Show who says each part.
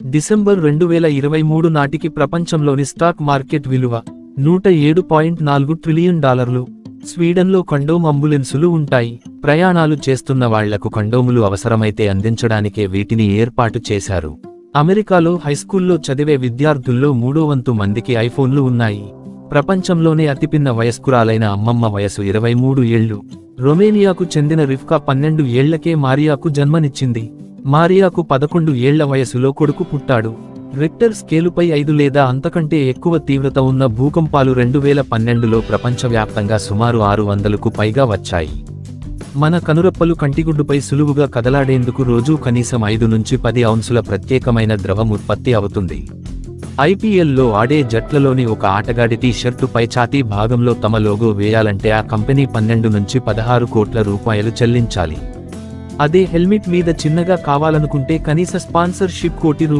Speaker 1: December 2023 నాటికి ప్రపంచంలోని stock market విలువ $107.4 ట్రిలియన్. స్వీడన్లో కండోమ్ అంబులెన్సులు ఉంటాయి. ప్రయాణాలు చేస్తున్న వాళ్లకు కండోములు అవసరమైతే అందించడానికే వీటిని ఏర్పాటు చేశారు. అమెరికాలో హైస్కూల్లో చదివే విద్యార్థుల్లో 3/4 మందికి ఐఫోన్లు ఉన్నాయి. ప్రపంచంలోనే అతిపిన్న వయస్కురాలైన అమ్మమ్మ వయసు 23 ఏళ్లు. రొమేనియాకు చెందిన రివ్కా 12 ఏళ్లకే మారియాకు జన్మనిచ్చింది. మారియాకు 11 ఏళ్ల వయసులో కొడుకు పుట్టాడు. రిక్టర్ స్కేలుపై 5 లేదా అంతకంటే ఎక్కువ తీవ్రత ఉన్న భూకంపాలు 2012లో ప్రపంచవ్యాప్తంగా సుమారు 600కు పైగా వచ్చాయి. మన కనురెప్పలు కంటిగుడ్డుపై సులువుగా కదలాడేందుకు రోజూ కనీసం 5 నుంచి 10 ఔన్సుల ప్రత్యేకమైన ద్రవం ఉత్పత్తి అవుతుంది. ఐపీఎల్లో ఆడే జట్లలోని ఒక ఆటగాడి టీ-షర్టు పై ఛాతీ భాగంలో తమ లోగో వేయాలంటే ఆ కంపెనీ 12 నుంచి 16 కోట్ల రూపాయలు చెల్లించాలి. అదే హెల్మెట్ మీద చిన్నగా కావాలనుకుంటే కనీస స్పాన్సర్షిప్ ₹1